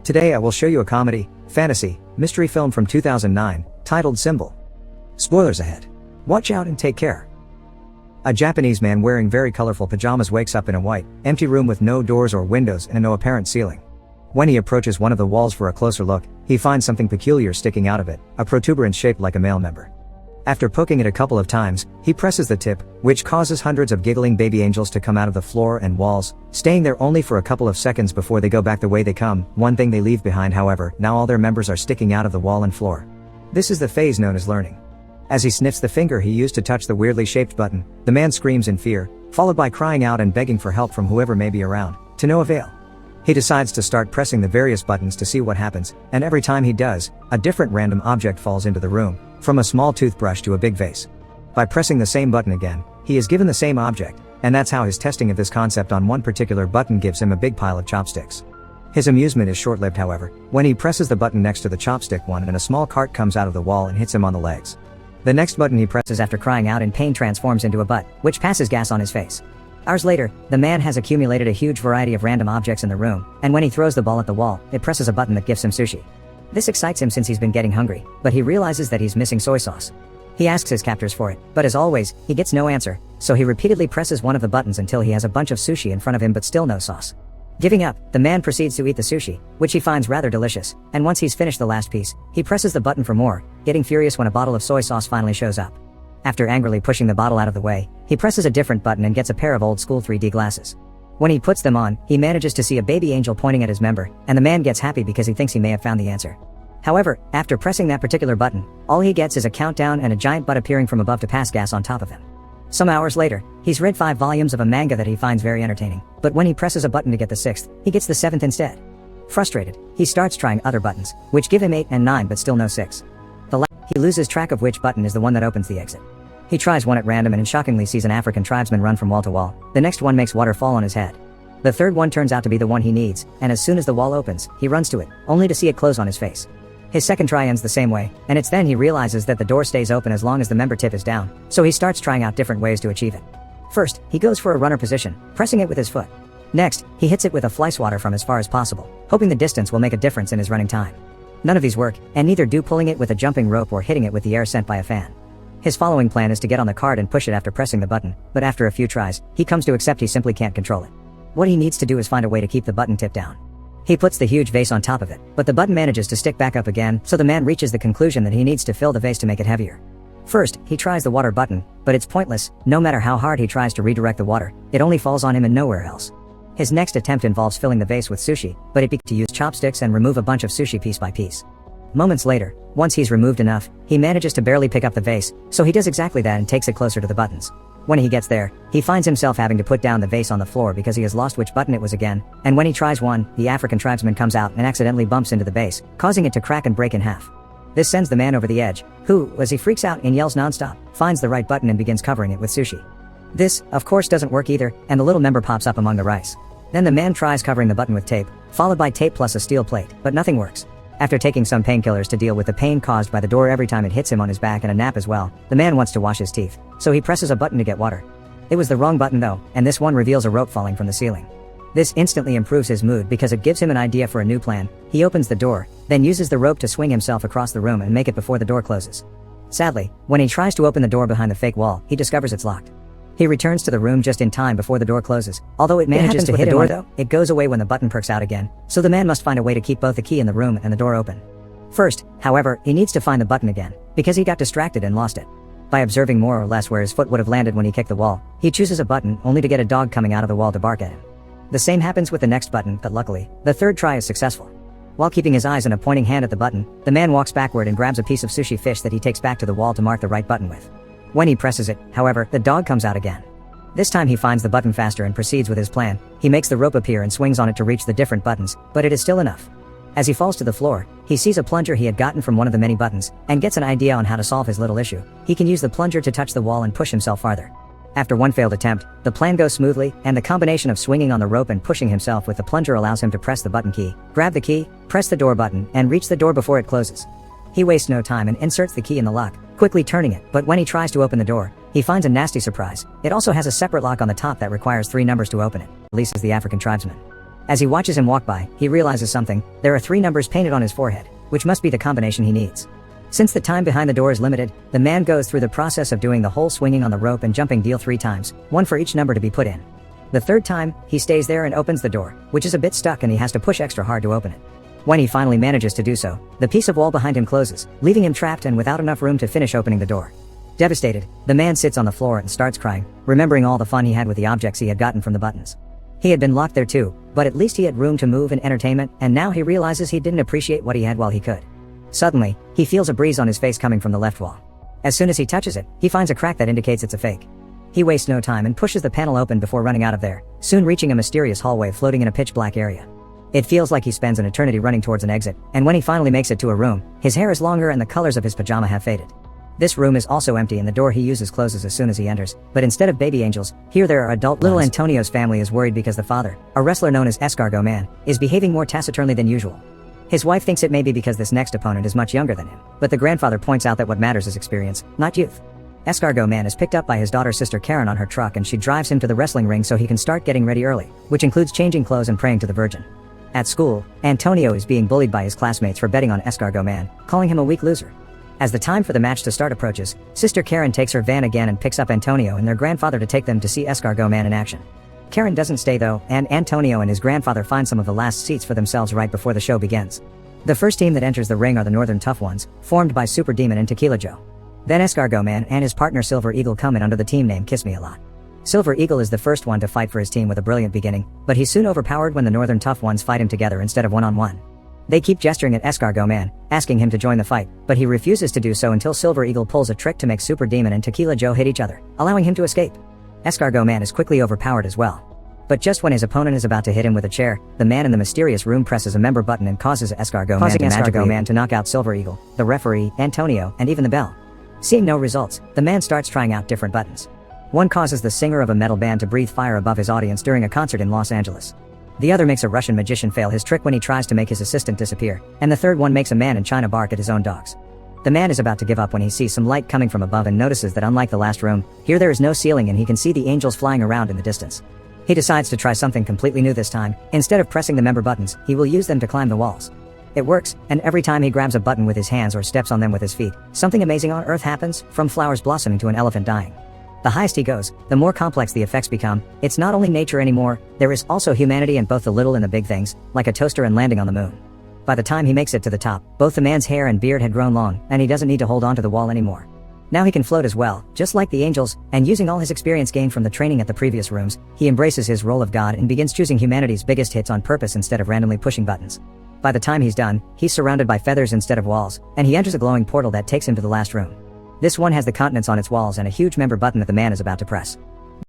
Today I will show you a comedy, fantasy, mystery film from 2009, titled Symbol. Spoilers ahead. Watch out and take care. A Japanese man wearing very colorful pajamas wakes up in a white, empty room with no doors or windows and no apparent ceiling. When he approaches one of the walls for a closer look, he finds something peculiar sticking out of it, a protuberance shaped like a male member. After poking it a couple of times, he presses the tip, which causes hundreds of giggling baby angels to come out of the floor and walls, staying there only for a couple of seconds before they go back the way they come. One thing they leave behind, however, now all their members are sticking out of the wall and floor. This is the phase known as learning. As he sniffs the finger he used to touch the weirdly shaped button, the man screams in fear, followed by crying out and begging for help from whoever may be around, to no avail. He decides to start pressing the various buttons to see what happens, and every time he does, a different random object falls into the room, from a small toothbrush to a big vase. By pressing the same button again, he is given the same object, and that's how his testing of this concept on one particular button gives him a big pile of chopsticks. His amusement is short-lived, however, when he presses the button next to the chopstick one and a small cart comes out of the wall and hits him on the legs. The next button he presses after crying out in pain transforms into a butt, which passes gas on his face. Hours later, the man has accumulated a huge variety of random objects in the room, and when he throws the ball at the wall, it presses a button that gives him sushi. This excites him since he's been getting hungry, but he realizes that he's missing soy sauce. He asks his captors for it, but as always, he gets no answer, so he repeatedly presses one of the buttons until he has a bunch of sushi in front of him but still no sauce. Giving up, the man proceeds to eat the sushi, which he finds rather delicious, and once he's finished the last piece, he presses the button for more, getting furious when a bottle of soy sauce finally shows up. After angrily pushing the bottle out of the way, he presses a different button and gets a pair of old school 3D glasses. When he puts them on, he manages to see a baby angel pointing at his member, and the man gets happy because he thinks he may have found the answer. However, after pressing that particular button, all he gets is a countdown and a giant butt appearing from above to pass gas on top of him. Some hours later, he's read 5 volumes of a manga that he finds very entertaining, but when he presses a button to get the 6th, he gets the 7th instead. Frustrated, he starts trying other buttons, which give him 8 and 9 but still no 6. He loses track of which button is the one that opens the exit. He tries one at random and shockingly sees an African tribesman run from wall to wall. The next one makes water fall on his head. The third one turns out to be the one he needs, and as soon as the wall opens, he runs to it, only to see it close on his face. His second try ends the same way, and it's then he realizes that the door stays open as long as the member tip is down, so he starts trying out different ways to achieve it. First, he goes for a runner position, pressing it with his foot. Next, he hits it with a fly swatter from as far as possible, hoping the distance will make a difference in his running time. None of these work, and neither do pulling it with a jumping rope or hitting it with the air sent by a fan. His following plan is to get on the cart and push it after pressing the button, but after a few tries, he comes to accept he simply can't control it. What he needs to do is find a way to keep the button tip down. He puts the huge vase on top of it, but the button manages to stick back up again, so the man reaches the conclusion that he needs to fill the vase to make it heavier. First, he tries the water button, but it's pointless. No matter how hard he tries to redirect the water, it only falls on him and nowhere else. His next attempt involves filling the vase with sushi, but it begins to use chopsticks and remove a bunch of sushi piece by piece. Moments later, once he's removed enough, he manages to barely pick up the vase, so he does exactly that and takes it closer to the buttons. When he gets there, he finds himself having to put down the vase on the floor because he has lost which button it was again, and when he tries one, the African tribesman comes out and accidentally bumps into the vase, causing it to crack and break in half. This sends the man over the edge, who, as he freaks out and yells nonstop, finds the right button and begins covering it with sushi. This, of course, doesn't work either, and the little member pops up among the rice. Then the man tries covering the button with tape, followed by tape plus a steel plate, but nothing works. After taking some painkillers to deal with the pain caused by the door every time it hits him on his back and a nap as well, the man wants to wash his teeth, so he presses a button to get water. It was the wrong button though, and this one reveals a rope falling from the ceiling. This instantly improves his mood because it gives him an idea for a new plan. He opens the door, then uses the rope to swing himself across the room and make it before the door closes. Sadly, when he tries to open the door behind the fake wall, he discovers it's locked. He returns to the room just in time before the door closes. Although it manages to hit the door though, it goes away when the button perks out again, so the man must find a way to keep both the key in the room and the door open. First, however, he needs to find the button again, because he got distracted and lost it. By observing more or less where his foot would have landed when he kicked the wall, he chooses a button only to get a dog coming out of the wall to bark at him. The same happens with the next button, but luckily, the third try is successful. While keeping his eyes and a pointing hand at the button, the man walks backward and grabs a piece of sushi fish that he takes back to the wall to mark the right button with. When he presses it, however, the dog comes out again. This time he finds the button faster and proceeds with his plan. He makes the rope appear and swings on it to reach the different buttons, but it is still enough. As he falls to the floor, he sees a plunger he had gotten from one of the many buttons, and gets an idea on how to solve his little issue. He can use the plunger to touch the wall and push himself farther. After one failed attempt, the plan goes smoothly, and the combination of swinging on the rope and pushing himself with the plunger allows him to press the button key, grab the key, press the door button, and reach the door before it closes. He wastes no time and inserts the key in the lock, quickly turning it, but when he tries to open the door, he finds a nasty surprise. It also has a separate lock on the top that requires 3 numbers to open it, releases the African tribesman. As he watches him walk by, he realizes something. There are 3 numbers painted on his forehead, which must be the combination he needs. Since the time behind the door is limited, the man goes through the process of doing the whole swinging on the rope and jumping deal 3 times, 1 for each number to be put in. The 3rd time, he stays there and opens the door, which is a bit stuck and he has to push extra hard to open it. When he finally manages to do so, the piece of wall behind him closes, leaving him trapped and without enough room to finish opening the door. Devastated, the man sits on the floor and starts crying, remembering all the fun he had with the objects he had gotten from the buttons. He had been locked there too, but at least he had room to move and entertainment, and now he realizes he didn't appreciate what he had while he could. Suddenly, he feels a breeze on his face coming from the left wall. As soon as he touches it, he finds a crack that indicates it's a fake. He wastes no time and pushes the panel open before running out of there, soon reaching a mysterious hallway floating in a pitch-black area. It feels like he spends an eternity running towards an exit, and when he finally makes it to a room, his hair is longer and the colors of his pajama have faded. This room is also empty and the door he uses closes as soon as he enters, but instead of baby angels, here there are adult ones. Little Antonio's family is worried because the father, a wrestler known as Escargot Man, is behaving more taciturnly than usual. His wife thinks it may be because this next opponent is much younger than him, but the grandfather points out that what matters is experience, not youth. Escargot Man is picked up by his daughter's sister Karen on her truck and she drives him to the wrestling ring so he can start getting ready early, which includes changing clothes and praying to the Virgin. At school, Antonio is being bullied by his classmates for betting on Escargot Man, calling him a weak loser. As the time for the match to start approaches, Sister Karen takes her van again and picks up Antonio and their grandfather to take them to see Escargot Man in action. Karen doesn't stay though, and Antonio and his grandfather find some of the last seats for themselves right before the show begins. The first team that enters the ring are the Northern Tough Ones, formed by Super Demon and Tequila Joe. Then Escargot Man and his partner Silver Eagle come in under the team name Kiss Me A Lot. Silver Eagle is the first one to fight for his team with a brilliant beginning, but he's soon overpowered when the Northern Tough Ones fight him together instead of one-on-one. They keep gesturing at Escargot Man, asking him to join the fight, but he refuses to do so until Silver Eagle pulls a trick to make Super Demon and Tequila Joe hit each other, allowing him to escape. Escargot Man is quickly overpowered as well. But just when his opponent is about to hit him with a chair, the man in the mysterious room presses a member button and causes Escargot Man to knock out Silver Eagle, the referee, Antonio, and even the bell. Seeing no results, the man starts trying out different buttons. One causes the singer of a metal band to breathe fire above his audience during a concert in Los Angeles. The other makes a Russian magician fail his trick when he tries to make his assistant disappear, and the third one makes a man in China bark at his own dogs. The man is about to give up when he sees some light coming from above and notices that unlike the last room, here there is no ceiling and he can see the angels flying around in the distance. He decides to try something completely new this time. Instead of pressing the member buttons, he will use them to climb the walls. It works, and every time he grabs a button with his hands or steps on them with his feet, something amazing on Earth happens, from flowers blossoming to an elephant dying. The highest he goes, the more complex the effects become. It's not only nature anymore, there is also humanity in both the little and the big things, like a toaster and landing on the moon. By the time he makes it to the top, both the man's hair and beard had grown long, and he doesn't need to hold on to the wall anymore. Now he can float as well, just like the angels, and using all his experience gained from the training at the previous rooms, he embraces his role of God and begins choosing humanity's biggest hits on purpose instead of randomly pushing buttons. By the time he's done, he's surrounded by feathers instead of walls, and he enters a glowing portal that takes him to the last room. This one has the continents on its walls and a huge member button that the man is about to press.